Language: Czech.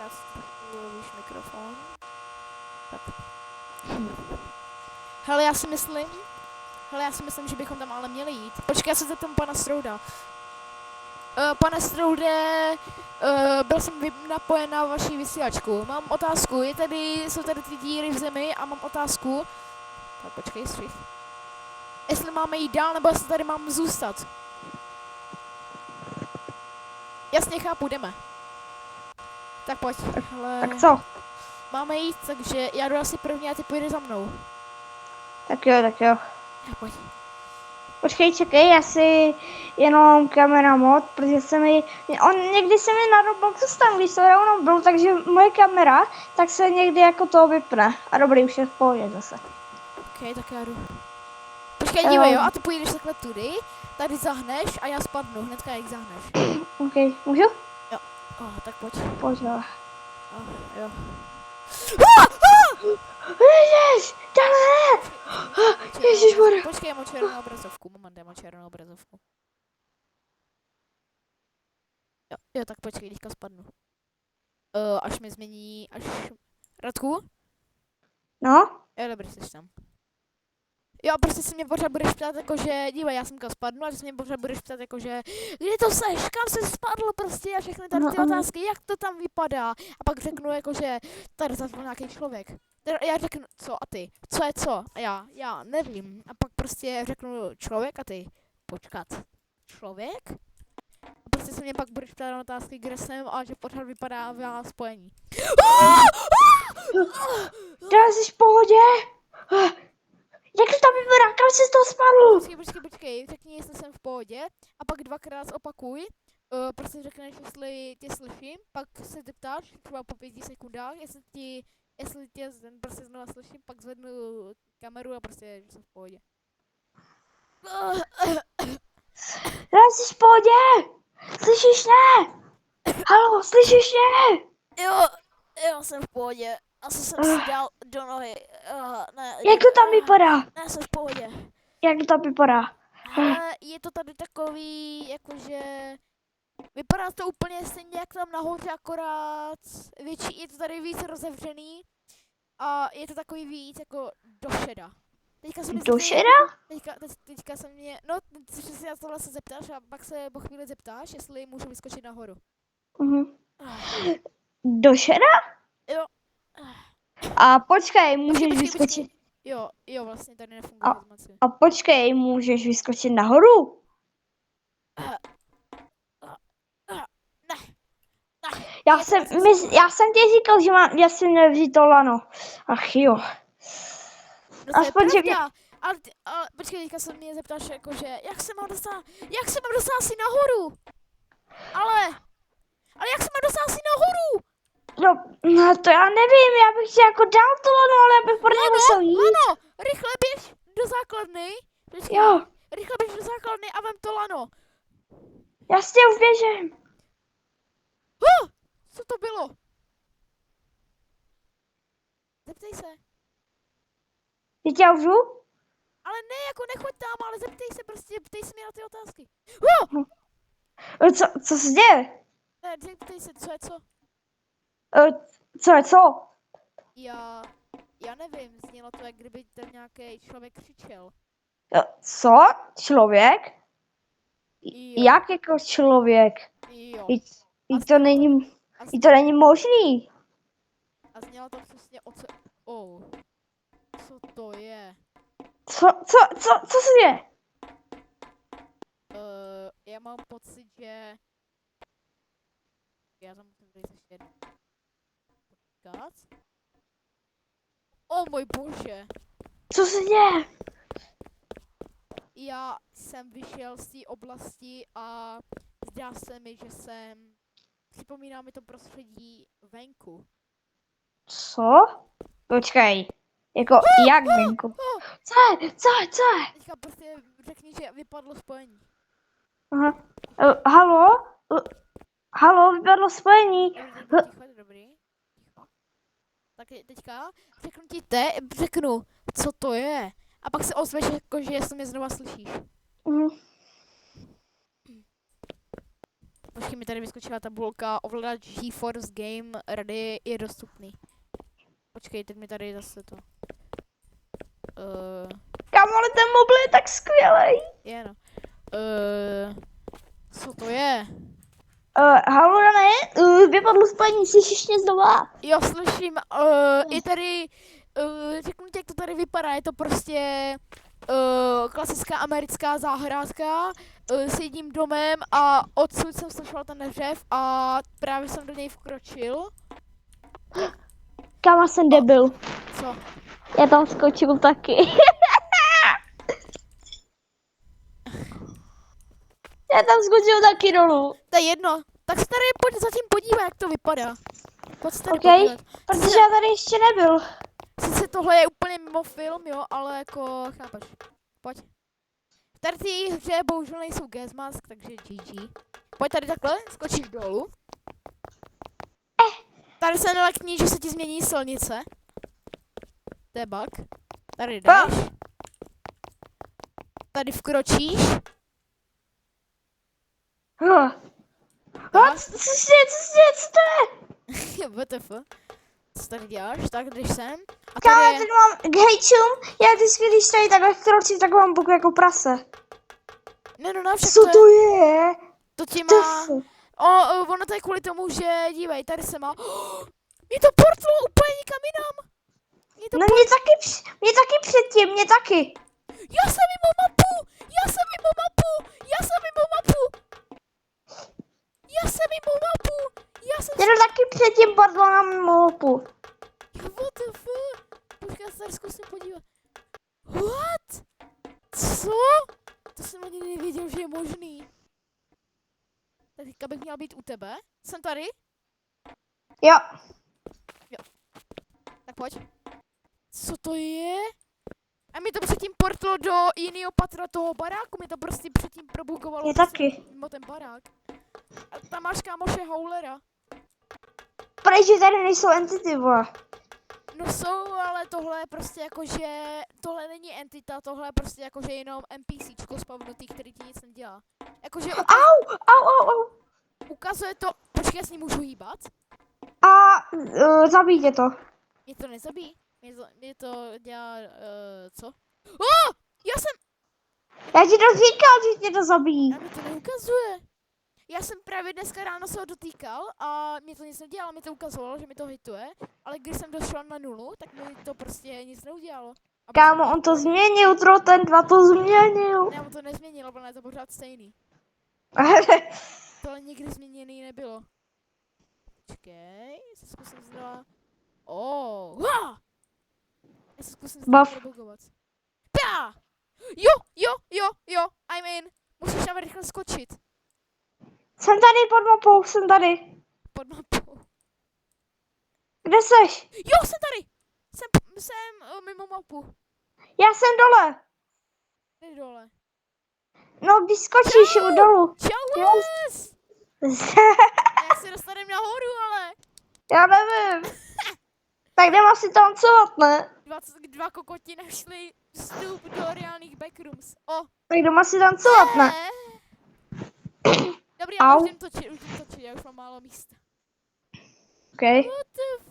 počkat, víš mikrofon. Tak. Hele, já si myslím, že bychom tam ale měli jít. Počkej, já se zeptám pana Strouda. Pane Stroude, byl jsem napojen na vaši vysílačku. Mám otázku, jsou tady ty díry v zemi a mám otázku. Tak počkej, střih. Jestli máme jít dál, nebo jestli tady mám zůstat. Jasně, chápu, jdeme. Tak pojď, hele. Tak co? Máme jít, takže já jdu asi první a ty půjde za mnou. Tak jo, tak jo. Tak pojď. Počkej, čekej, já si jenom kamera mod, protože někdy se mi na Robloxu stane, když to jenom byl, takže moje kamera, tak se někdy jako to vypne. A dobrý, už je v pohodě zase. Ok, tak já jdu. Počkej, dívej, jo, a ty půjdeš takhle tudy, tady zahneš a já spadnu, hnedka jak zahneš. Ok, můžu? Jo, tak pojď. Pojď, jo. Jo. Ježiš, dále! Ježišmarja. Počkej, já mám černou obrazovku, moment, já mám černou obrazovku. Jo, tak počkej, teďka spadnu. Až mi změní, Radku? No? Jo, dobrý, jsi tam. Jo, a prostě se mě pořád budeš ptát, jakože, dívej, já jsem kam spadnu, a že se mě pořád budeš ptát, jakože, kde to seš, kam jsi spadl prostě a všechny tady ty otázky, jak to tam vypadá. A pak řeknu, jakože, tady zaspal nějaký člověk. Já řeknu, co a ty, co je co? A já nevím. A pak prostě řeknu člověk a ty, počkat, člověk? A prostě se mě pak budeš ptát na otázky, kde jsem a že pořád vypadá v spojení. Dále jsi v pohodě? Jak to tam vypadá, kam jsi z toho spadl? Počkej, řekni, jestli jsem v pohodě a pak dvakrát opakuj. Prostě řekneš, jestli tě slyším, pak se zeptáš, třeba po 5 sekundách, jestli tě prostě znova slyším, pak zvednu kameru a prostě, že jsem v pohodě. Dále jsi v pohodě? Slyšíš mě? Halo, slyšíš mě? Jo, jsem v pohodě. Asi jsem si dal do nohy. Ne, Jak to tam vypadá? Ne, jsem v pohodě. Jak to tam vypadá? Je to tady takový, jakože... Vypadá to úplně stejně jak tam nahoře, akorát je to tady víc rozevřený a je to takový víc jako do šeda. Do šeda? Teďka se mě, no, si na tohle se zeptáš a pak se po chvíli zeptáš, jestli můžu vyskočit nahoru. Do šeda? Jo. A počkej, můžeš vyskočit. Jo, vlastně tady nefunguje informace. A počkej, můžeš vyskočit nahoru? Já jsem ti říkal, že mám, já si nevzít to lano. Ach jo. No to aspoň, je pravda, ale počkej, teďka se mě zeptáš, jakože, jak se mám dostat asi nahoru? Ale jak se mám dostat asi nahoru? No to já nevím, já bych ti jako dal to lano, ale já bych pro ně musel jít. Lano, rychle běž do základny. Počkej, jo. Rychle běž do základny a vem to lano. Jasně, už běžím. Co to bylo? Zeptej se. Teď já užu? Ale ne, jako nechoď tam, ale zeptej se prostě, ptej se mi na ty otázky. Co se děje? Ne, zeptej se, co je co? Co je co? Já nevím, znělo to, jak kdyby ten nějaký člověk křičel. Co? Člověk? Jo. Jak jako člověk? Jo. To není možný. A znělo to přesně co to je? Co se děje? Já mám pocit, že... Já tam musím říct ještě jednou. Počkat. Můj bože. Co se děje? Já jsem vyšel z té oblasti a zdá se mi, že připomíná mi to prostředí venku. Co? Počkej. Jako, jak venku? Co je? Teďka prostě řekni, že vypadlo spojení. Aha. Halo, vypadlo spojení. Dobrý. Tak teďka řeknu, co to je. A pak se ozveš, jako, že jestli mě znova slyšíš. Počkej, mi tady vyskočila tabulka, ovladač GeForce Game Ready je dostupný. Počkej, teď mi tady zase to. Kámo, ale ten mobil je tak skvělej. Je no. Co to je? Halo, Dané, vypadlo spojení, slyšíš mě znova? Jo, slyším, je tady, řeknu ti, jak to tady vypadá, je to prostě klasická americká zahrádka s jedním domem a odsud jsem slyšela ten hřev a právě jsem do něj vkročil. Kámo, jsem debil. Co? Já tam skočil taky. Já tam skočil taky dolů. To je jedno, tak se tady pojď zatím podívat, jak to vypadá. Pojď se tady OK, podívat. protože já tady ještě nebyl. Sice tohle je úplně mimo film, jo, ale jako, chápeš. Pojď. Tady ty hře bohužel nejsou Gasmask, takže GG. Pojď tady takhle, skočíš dolů. Tady se nelekni, že se ti změní silnice. To je bug. Tady jdeš. Tady vkročíš. Co to je? WTF. Co tady děláš? Tak jdeš sem. A Kámo, tady já je... tady mám, hej čum, já vždycky, když tady takhle kročím, tak mám buku jako prase. Ne, no, však Co to je? to ti To má... f- Ono to je kvůli tomu, že dívej, tady se má... Mě to portlo úplně nikam jinam. No mě taky předtím, mě taky. Já jsem mimo mapu! Já jsem mimo mapu! Já jsem mimo mapu! Já jsem mimo mapu! Já jsem... Mě to taky předtím padlo na mapu. What the fuck? Počkej, já se tady zkusím podívat. What? Co? To jsem ani nevěděl, že je možný. Tak teďka bych měla být u tebe. Jsem tady? Jo. Tak pojď. Co to je? A mi to předtím portlo do jiného patra toho baráku, mi to prostě předtím probugovalo. Mě prostě taky. mimo ten barák. A tam máš kámoše Howlera. Protože tady nejsou entity, vole. No jsou, ale tohle je prostě jakože, tohle není entita, tohle je prostě jakože jenom NPCčko spavnutý, který ti nic nedělá. Jakože Au. ukazuje to, počkej, já s ním můžu hýbat? A zabij tě to. Mě to nezabíjí, mě to dělá, co? Já jsem, Já ti to říkal, že tě to zabíjí. a mi to neukazuje. Já jsem právě dneska ráno se ho dotýkal a mě to nic nedělalo, mi to ukazovalo, že mi to hituje, ale když jsem došla na nulu, tak mi to prostě nic neudělalo. A Kámo, on to změnil, ten 2 to změnil. Ne, on to nezměnil, ale je to pořád stejný. Tohle nikdy změněný nebylo. Počkej, se zkusím znova. Já se zkusím znova Bav. probugovat. Pá! Jo, I'm in. Musíš tam rychle skočit. Jsem tady pod mapou, jsem tady. Pod mapou. Kde seš? Jo, jsem tady! Jsem mimo mapu. Já jsem dole. Tady dole. No, když skočíš dolů. Čau, Jo. Wes! Jak se dostaneme nahoru, ale? Já nevím. Tak jdem asi tancovat, ne? Dva kokoti našli vstup do reálných backrooms. Tak jdem asi tancovat, ne? Dobrý, já Au. už jdem točit, já už mám málo místa. Okay. What the